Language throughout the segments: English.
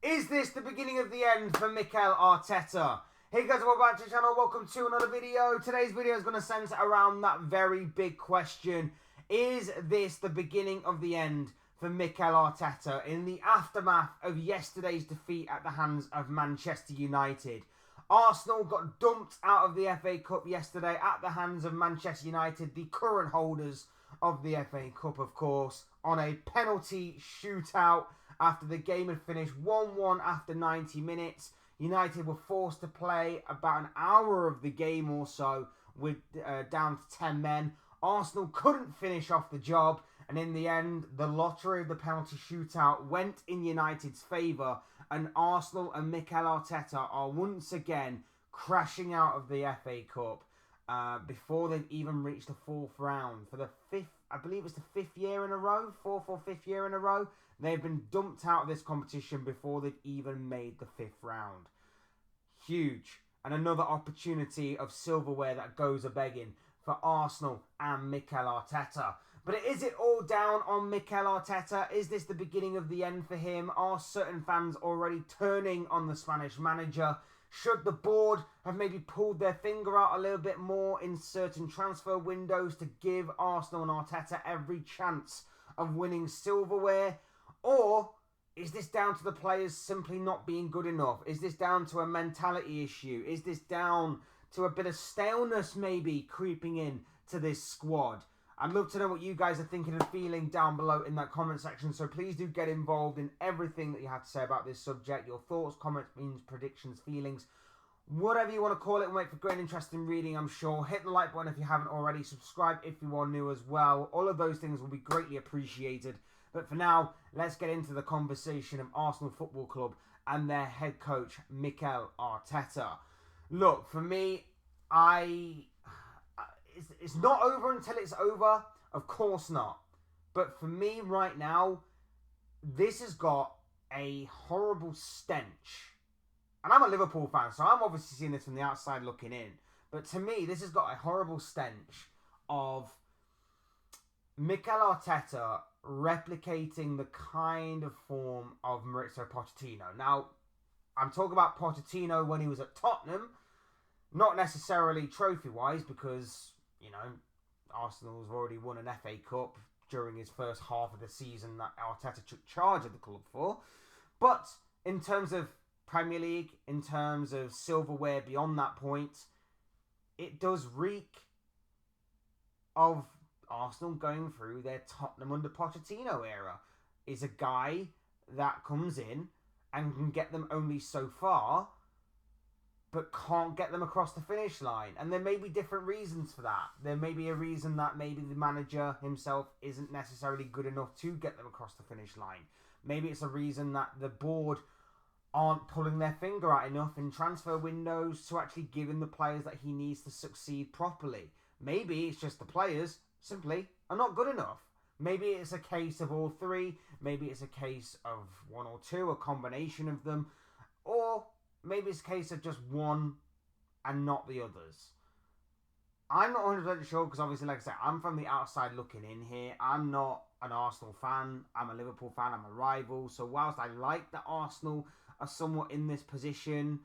Is this the beginning of the end for Mikel Arteta? Hey guys, welcome back to the channel. Welcome to another video. Today's video is going to centre around that very big question. Is this the beginning of the end for Mikel Arteta in the aftermath of yesterday's defeat at the hands of Manchester United? Arsenal got dumped out of the FA Cup yesterday at the hands of Manchester United, the current holders of the FA Cup, of course, on a penalty shootout after the game had finished 1-1 after 90 minutes. United were forced to play about an hour of the game or so with down to 10 men. Arsenal couldn't finish off the job, and in the end, the lottery of the penalty shootout went in United's favour, and Arsenal and Mikel Arteta are once again crashing out of the FA Cup before they've even reached the fourth round. For the fifth, I believe it's the fifth year in a row, fourth or fifth year in a row, they've been dumped out of this competition before they've even made the fifth round. Huge. And another opportunity of silverware that goes a-begging for Arsenal and Mikel Arteta. But is it all down on Mikel Arteta? Is this the beginning of the end for him? Are certain fans already turning on the Spanish manager? Should the board have maybe pulled their finger out a little bit more in certain transfer windows to give Arsenal and Arteta every chance of winning silverware? Or is this down to the players simply not being good enough? Is this down to a mentality issue? Is this down to a bit of staleness maybe creeping in to this squad? I'd love to know what you guys are thinking and feeling down below in that comment section. So please do get involved in everything that you have to say about this subject. Your thoughts, comments, opinions, predictions, feelings, whatever you want to call it. Will make for great interesting reading, I'm sure. Hit the like button if you haven't already. Subscribe if you are new as well. All of those things will be greatly appreciated. But for now, let's get into the conversation of Arsenal Football Club and their head coach, Mikel Arteta. Look, for me, it's not over until it's over. Of course not. But for me right now, this has got a horrible stench. And I'm a Liverpool fan, so I'm obviously seeing this from the outside looking in. But to me, this has got a horrible stench of Mikel Arteta replicating the kind of form of Mauricio Pochettino. Now, I'm talking about Pochettino when he was at Tottenham, not necessarily trophy-wise, because, you know, Arsenal's already won an FA Cup during his first half of the season that Arteta took charge of the club for. But in terms of Premier League, in terms of silverware beyond that point, it does reek of Arsenal going through their Tottenham under Pochettino era. Is a guy that comes in and can get them only so far, but can't get them across the finish line. And there may be different reasons for that. There may be a reason that maybe the manager himself isn't necessarily good enough to get them across the finish line. Maybe it's a reason that the board aren't pulling their finger out enough in transfer windows to actually give him the players that he needs to succeed properly. Maybe it's just the players simply are not good enough. Maybe it's a case of all three. Maybe it's a case of one or two, a combination of them. Or maybe it's a case of just one and not the others. I'm not 100% sure because obviously, like I said, I'm from the outside looking in here. I'm not an Arsenal fan. I'm a Liverpool fan. I'm a rival. So whilst I like that Arsenal are somewhat in this position,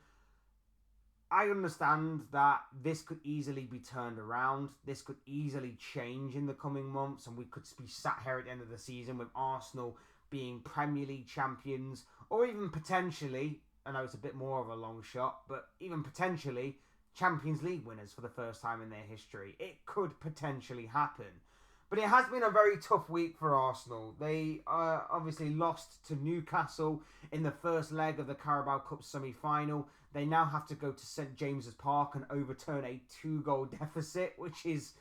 I understand that this could easily be turned around. This could easily change in the coming months, and we could be sat here at the end of the season with Arsenal being Premier League champions, or even potentially, I know it's a bit more of a long shot, but even potentially Champions League winners for the first time in their history. It could potentially happen. But it has been a very tough week for Arsenal. They obviously lost to Newcastle in the first leg of the Carabao Cup semi-final. They now have to go to St James's Park and overturn a 2-goal deficit, which is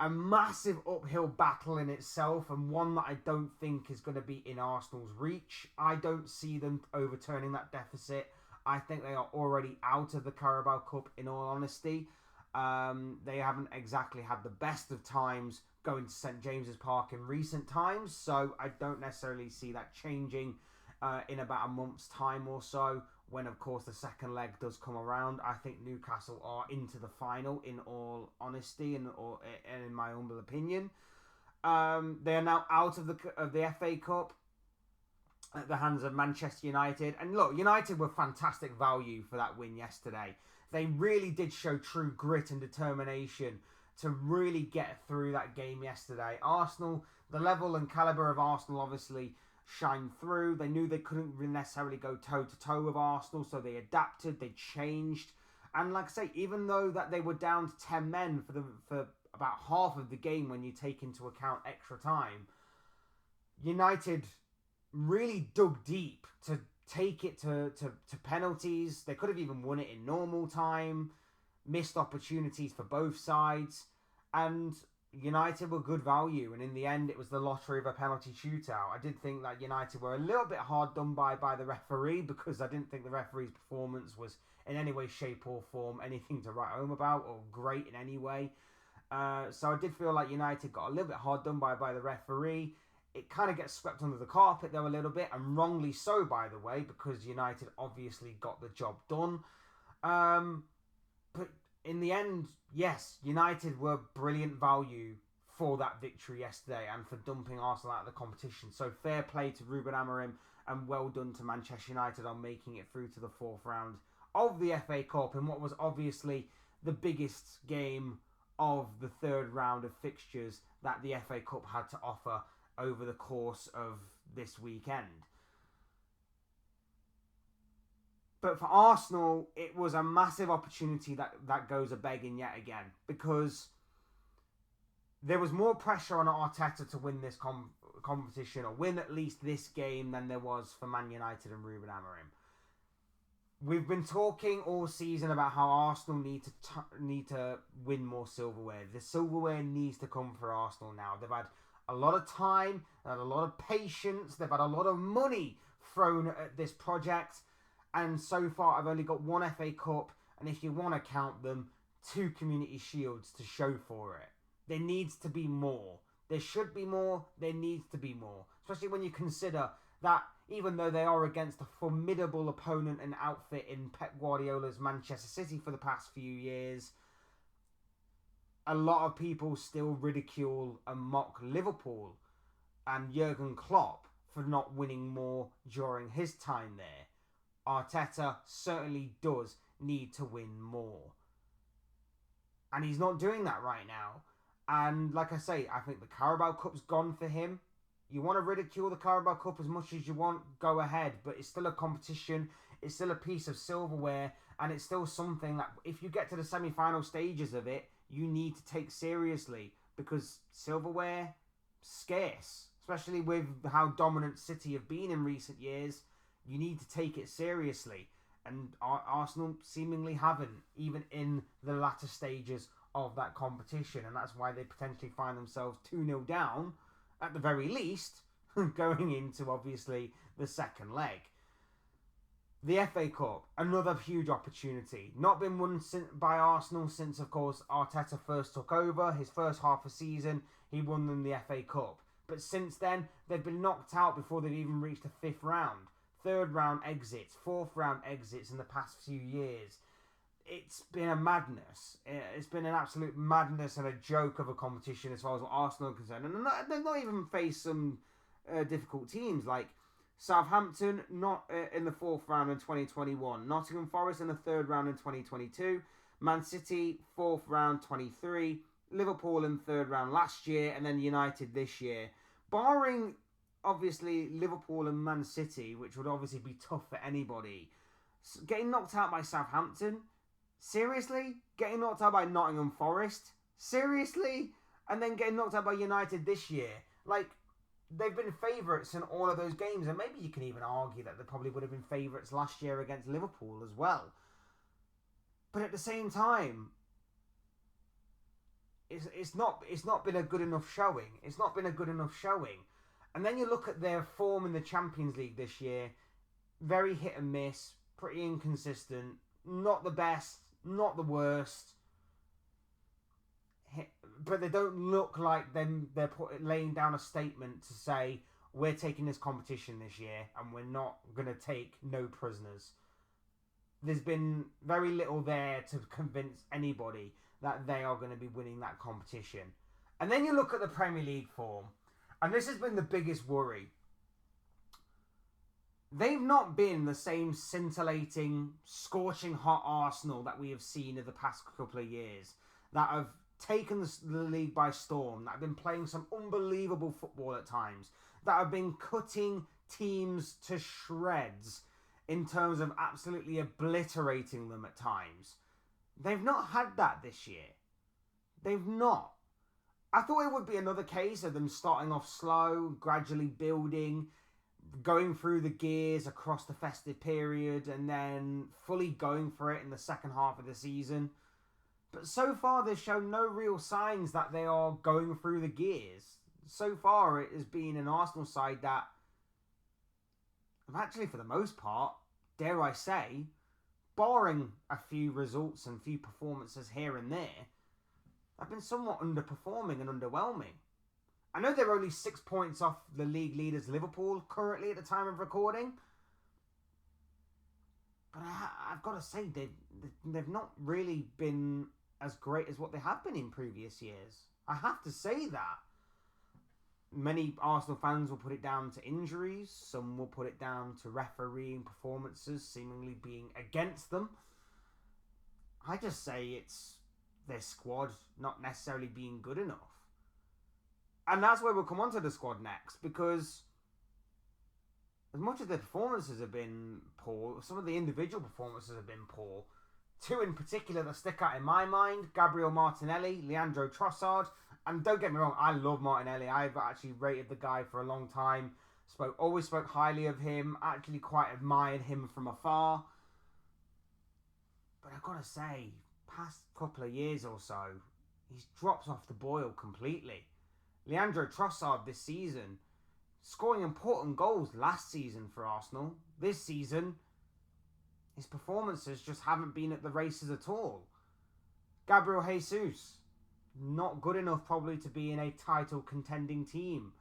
a massive uphill battle in itself, and one that I don't think is going to be in Arsenal's reach. I don't see them overturning that deficit. I think they are already out of the Carabao Cup, in all honesty. They haven't exactly had the best of times going to St James's Park in recent times, so I don't necessarily see that changing in about a month's time or so, when of course the second leg does come around. I think Newcastle are into the final, in all honesty and in my humble opinion. They are now out of the FA Cup. at the hands of Manchester United. And look, United were fantastic value for that win yesterday. They really did show true grit and determination to really get through that game yesterday. Arsenal, the level and calibre of Arsenal obviously shined through. They knew they couldn't necessarily go toe-to-toe with Arsenal, so they adapted, they changed. And like I say, even though that they were down to 10 men for about half of the game when you take into account extra time, United really dug deep to take it to penalties. They could have even won it in normal time. Missed opportunities for both sides. And United were good value. And in the end, it was the lottery of a penalty shootout. I did think that United were a little bit hard done by the referee, because I didn't think the referee's performance was in any way, shape or form anything to write home about or great in any way. So I did feel like United got a little bit hard done by the referee. It kind of gets swept under the carpet though a little bit, and wrongly so, by the way, because United obviously got the job done. But in the end, yes, United were brilliant value for that victory yesterday and for dumping Arsenal out of the competition. So fair play to Ruben Amorim, and well done to Manchester United on making it through to the fourth round of the FA Cup in what was obviously the biggest game of the third round of fixtures that the FA Cup had to offer over the course of this weekend. But for Arsenal, it was a massive opportunity that goes a-begging yet again, because there was more pressure on Arteta to win this competition, or win at least this game, than there was for Man United and Ruben Amorim. We've been talking all season about how Arsenal need to win more silverware. The silverware needs to come for Arsenal now. They've had a lot of time, they've had a lot of patience, they've had a lot of money thrown at this project, and so far I've only got one FA Cup, and if you want to count them, 2 Community Shields to show for it. There needs to be more. There should be more, there needs to be more. Especially when you consider that even though they are against a formidable opponent and outfit in Pep Guardiola's Manchester City for the past few years, a lot of people still ridicule and mock Liverpool and Jurgen Klopp for not winning more during his time there. Arteta certainly does need to win more. And he's not doing that right now. And like I say, I think the Carabao Cup's gone for him. You want to ridicule the Carabao Cup as much as you want, go ahead. But it's still a competition. It's still a piece of silverware. And it's still something that if you get to the semi-final stages of it, you need to take seriously, because silverware, scarce, especially with how dominant City have been in recent years. You need to take it seriously, and Arsenal seemingly haven't, even in the latter stages of that competition, and that's why they potentially find themselves 2-0 down, at the very least, going into, obviously, the second leg. The FA Cup, another huge opportunity. Not been won by Arsenal since, of course, Arteta first took over. His first half of season, he won them the FA Cup. But since then, they've been knocked out before they've even reached the fifth round. Third round exits, fourth round exits in the past few years. It's been a madness. It's been an absolute madness and a joke of a competition as far as what Arsenal are concerned. And they've not even faced some difficult teams like Southampton, not in the fourth round in 2021. Nottingham Forest in the third round in 2022. Man City, fourth round 23. Liverpool in third round last year. And then United this year. Barring, obviously, Liverpool and Man City, which would obviously be tough for anybody. Getting knocked out by Southampton? Seriously? Getting knocked out by Nottingham Forest? Seriously? And then getting knocked out by United this year? Like, they've been favourites in all of those games, and maybe you can even argue that they probably would have been favourites last year against Liverpool as well. But at the same time, it's not been a good enough showing. It's not been a good enough showing. And then you look at their form in the Champions League this year, very hit and miss, pretty inconsistent, not the best, not the worst. But they don't look like they're laying down a statement to say, we're taking this competition this year and we're not going to take no prisoners. There's been very little there to convince anybody that they are going to be winning that competition. And then you look at the Premier League form, and this has been the biggest worry. they've not been the same scintillating, scorching hot Arsenal that we have seen in the past couple of years, that have taken the league by storm, that have been playing some unbelievable football at times, that have been cutting teams to shreds in terms of absolutely obliterating them at times. They've not had that this year. They've not. I thought it would be another case of them starting off slow, gradually building, going through the gears across the festive period, and then fully going for it in the second half of the season. But so far, they've shown no real signs that they are going through the gears. So far, it has been an Arsenal side that have actually, for the most part, dare I say, barring a few results and few performances here and there, have been somewhat underperforming and underwhelming. I know they're only 6 points off the league leaders Liverpool currently at the time of recording, but I've got to say they've not really been as great as what they have been in previous years. I have to say that. Many Arsenal fans will put it down to injuries. Some will put it down to refereeing performances seemingly being against them. I just say it's their squad not necessarily being good enough. And that's where we'll come on to the squad next, because as much as their performances have been poor, some of the individual performances have been poor. Two in particular that stick out in my mind: Gabriel Martinelli, Leandro Trossard. And don't get me wrong, I love Martinelli. I've actually rated the guy for a long time. Always spoke highly of him. Actually quite admired him from afar. But I've got to say, past couple of years or so, he's dropped off the boil completely. Leandro Trossard this season, scoring important goals last season for Arsenal. This season, his performances just haven't been at the races at all. Gabriel Jesus, not good enough probably to be in a title contending team.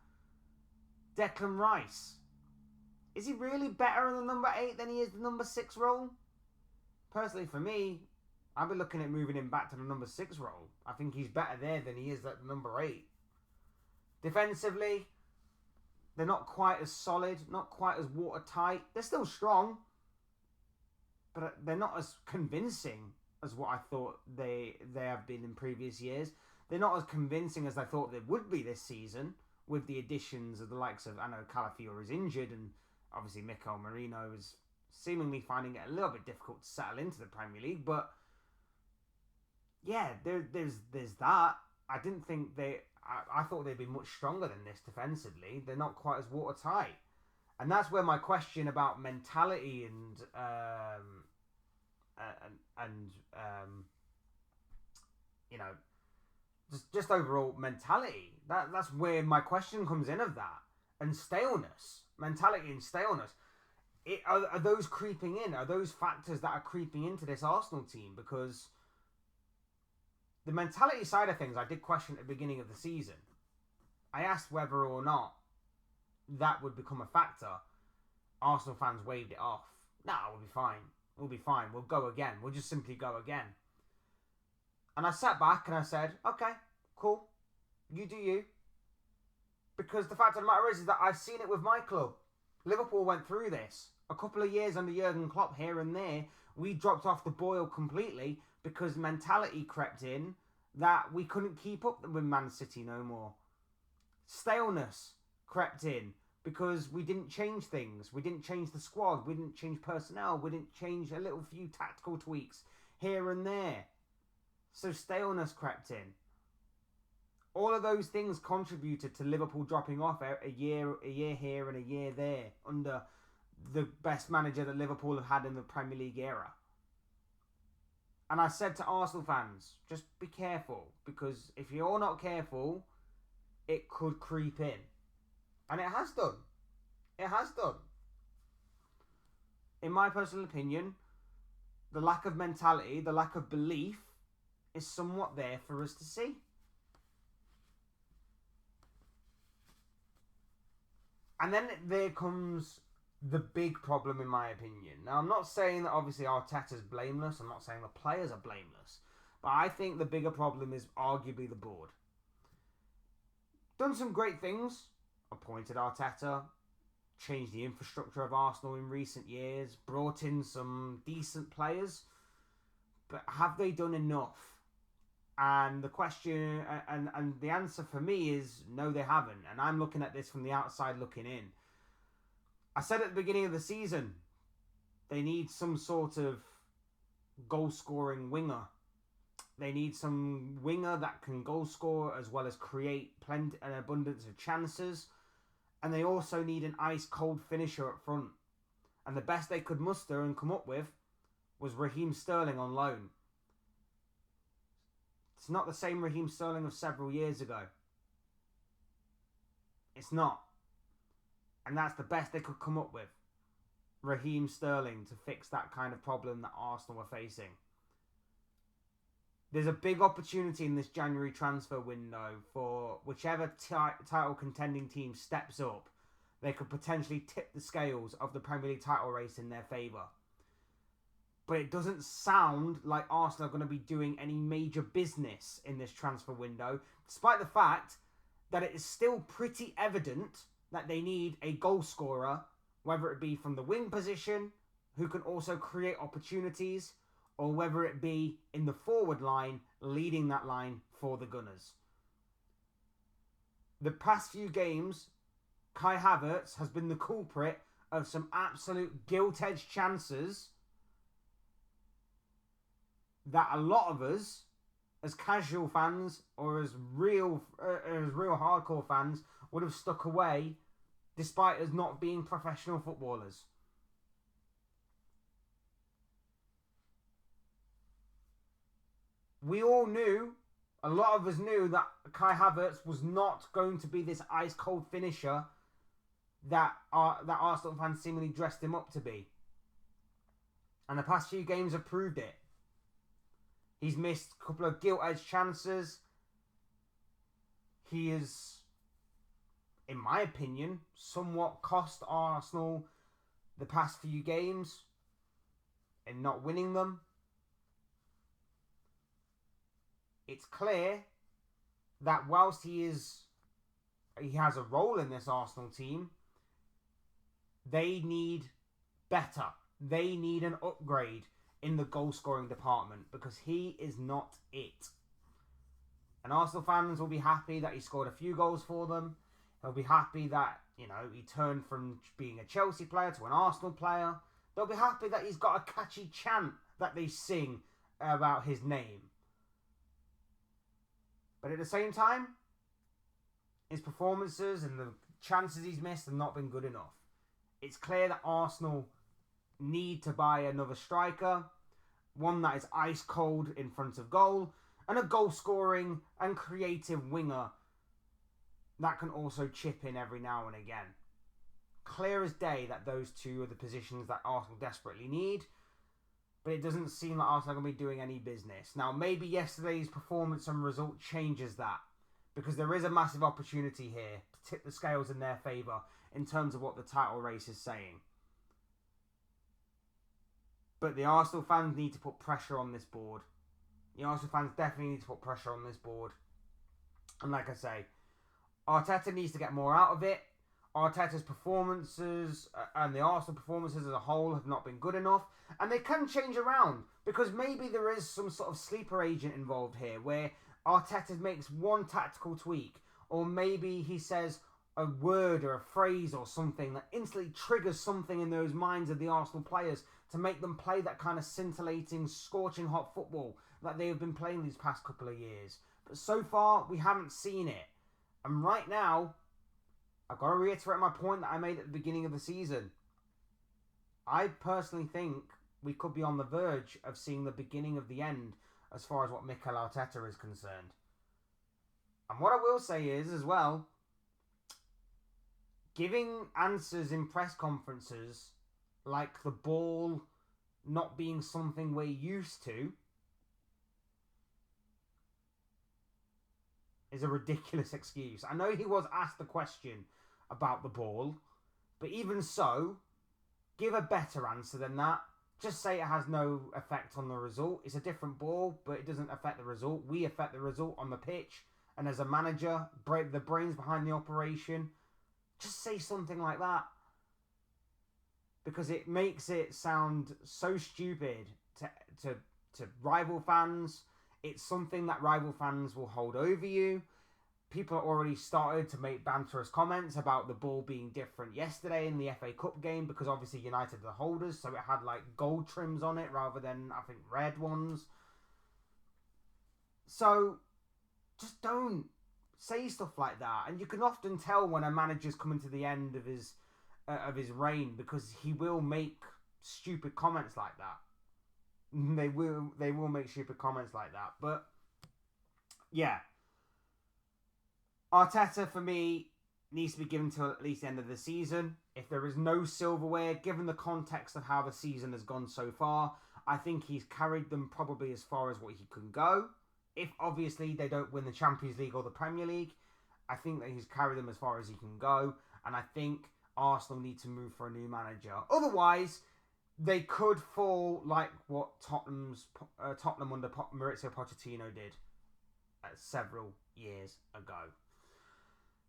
Declan Rice, is he really better in the number 8 than he is the number 6 role? Personally, for me, I've been looking at moving him back to the number 6 role. I think he's better there than he is at the number 8. Defensively, they're not quite as solid, not quite as watertight. They're still strong, but they're not as convincing as what I thought they have been in previous years. They're not as convincing as I thought they would be this season, with the additions of the likes of, I know Calafiore is injured, and obviously Mikel Merino is seemingly finding it a little bit difficult to settle into the Premier League. But yeah, there's that. I didn't think I thought they'd be much stronger than this defensively. They're not quite as watertight, and that's where my question about mentality and you know, just overall mentality. That's where my question comes in of that, and staleness, mentality and staleness. Are those creeping in? Are those factors that are creeping into this Arsenal team? Because the mentality side of things, I did question at the beginning of the season. I asked whether or not that would become a factor. Arsenal fans waved it off. Nah, we'll be fine. We'll be fine. We'll go again. We'll just simply go again. And I sat back and I said, okay, cool. You do you. Because the fact of the matter is that I've seen it with my club. Liverpool went through this. A couple of years under Jurgen Klopp here and there, we dropped off the boil completely because mentality crept in that we couldn't keep up with Man City no more. Staleness crept in because we didn't change things. We didn't change the squad. We didn't change personnel. We didn't change a little few tactical tweaks here and there. So staleness crept in. All of those things contributed to Liverpool dropping off a year here and a year there under the best manager that Liverpool have had in the Premier League era. And I said to Arsenal fans, just be careful, because if you're not careful, it could creep in. And it has done. It has done. In my personal opinion, the lack of mentality, the lack of belief is somewhat there for us to see. And then there comes the big problem, in my opinion. Now, I'm not saying that obviously Arteta's blameless. I'm not saying the players are blameless. But I think the bigger problem is arguably the board. Done some great things. Appointed Arteta. changed the infrastructure of Arsenal in recent years, brought in some decent players, but have they done enough? And the question and the answer for me is no, they haven't. And I'm looking at this from the outside looking in. I said at the beginning of the season, they need some sort of goal-scoring winger. They need some winger that can goal score as well as create an abundance of chances. And they also need an ice-cold finisher up front. And the best they could muster and come up with was Raheem Sterling on loan. It's not the same Raheem Sterling of several years ago. It's not. And that's the best they could come up with. Raheem Sterling to fix that kind of problem that Arsenal were facing. There's a big opportunity in this January transfer window for whichever title contending team steps up. They could potentially tip the scales of the Premier League title race in their favour. But it doesn't sound like Arsenal are going to be doing any major business in this transfer window, despite the fact that it is still pretty evident that they need a goal scorer, whether it be from the wing position, who can also create opportunities, or whether it be in the forward line, leading that line for the Gunners. The past few games, Kai Havertz has been the culprit of some absolute gilt-edged chances that a lot of us, as casual fans or as real hardcore fans, would have stuck away, despite us not being professional footballers. We all knew, a lot of us knew, that Kai Havertz was not going to be this ice-cold finisher that Arsenal fans seemingly dressed him up to be. And the past few games have proved it. He's missed a couple of gilt-edged chances. He is, in my opinion, somewhat cost Arsenal the past few games in not winning them. It's clear that whilst he has a role in this Arsenal team, they need better. They need an upgrade in the goal-scoring department because he is not it. And Arsenal fans will be happy that he scored a few goals for them. They'll be happy that, he turned from being a Chelsea player to an Arsenal player. They'll be happy that he's got a catchy chant that they sing about his name. But at the same time, his performances and the chances he's missed have not been good enough. It's clear that Arsenal need to buy another striker, one that is ice cold in front of goal, and a goal scoring and creative winger that can also chip in every now and again. Clear as day that those two are the positions that Arsenal desperately need, but it doesn't seem like Arsenal are going to be doing any business. Now, maybe yesterday's performance and result changes that, because there is a massive opportunity here to tip the scales in their favour in terms of what the title race is saying. But the Arsenal fans need to put pressure on this board. The Arsenal fans definitely need to put pressure on this board. And like I say, Arteta needs to get more out of it. Arteta's performances and the Arsenal performances as a whole have not been good enough. And they can change around, because maybe there is some sort of sleeper agent involved here where Arteta makes one tactical tweak, or maybe he says a word or a phrase or something that instantly triggers something in those minds of the Arsenal players to make them play that kind of scintillating, scorching hot football that they have been playing these past couple of years. But so far, we haven't seen it. And right now, I've got to reiterate my point that I made at the beginning of the season. I personally think we could be on the verge of seeing the beginning of the end as far as what Mikel Arteta is concerned. And what I will say is, as well, giving answers in press conferences like the ball not being something we're used to is a ridiculous excuse. I know he was asked the question about the ball, but even so, give a better answer than that. Just say it has no effect on the result. It's a different ball, but it doesn't affect the result. We affect the result on the pitch. And as a manager, the brains behind the operation, just say something like that. because it makes it sound so stupid to rival fans. It's something that rival fans will hold over you. People already started to make banterous comments about the ball being different yesterday in the FA Cup game, because obviously United are the holders, so it had like gold trims on it rather than, I think, red ones. So just don't say stuff like that. And you can often tell when a manager's coming to the end of his reign, because he will make stupid comments like that. They will make stupid comments like that. But yeah, Arteta for me needs to be given till at least the end of the season. If there is no silverware, given the context of how the season has gone so far, I think he's carried them probably as far as what he can go. If obviously they don't win the Champions League or the Premier League, I think that he's carried them as far as he can go. And I think Arsenal need to move for a new manager. Otherwise, they could fall like what Tottenham under Maurizio Pochettino did several years ago.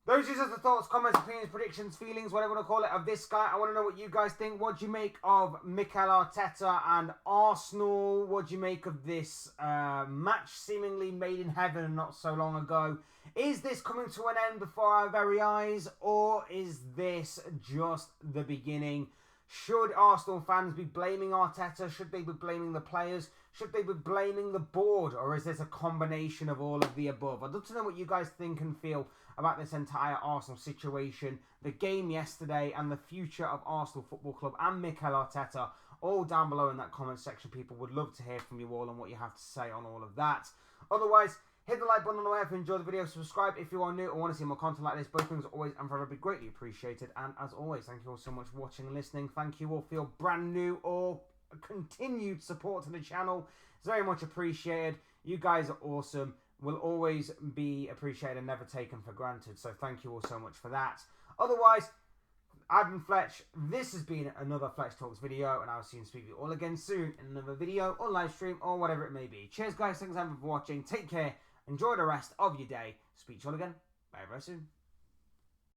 Those are just the thoughts, comments, opinions, predictions, feelings, whatever you want to call it, of this guy. I want to know what you guys think. What do you make of Mikel Arteta and Arsenal? What do you make of this match seemingly made in heaven not so long ago? Is this coming to an end before our very eyes, or is this just the beginning? Should Arsenal fans be blaming Arteta? Should they be blaming the players? Should they be blaming the board? Or is this a combination of all of the above? I'd love to know what you guys think and feel about this entire Arsenal situation, the game yesterday, and the future of Arsenal Football Club and Mikel Arteta. All down below in that comment section, people. Would love to hear from you all and what you have to say on all of that. Otherwise, hit the like button on the way if you enjoyed the video. Subscribe if you are new or want to see more content like this. Both things are always and forever be greatly appreciated. And as always, thank you all so much for watching and listening. Thank you all for your brand new or continued support to the channel. It's very much appreciated. You guys are awesome. Will always be appreciated and never taken for granted. So thank you all so much for that. Otherwise, I've been Fletch. This has been another Fletch Talks video, and I'll see you and speak to you all again soon in another video or live stream or whatever it may be. Cheers, guys. Thanks for watching. Take care. Enjoy the rest of your day. Speak to you all again very, very soon.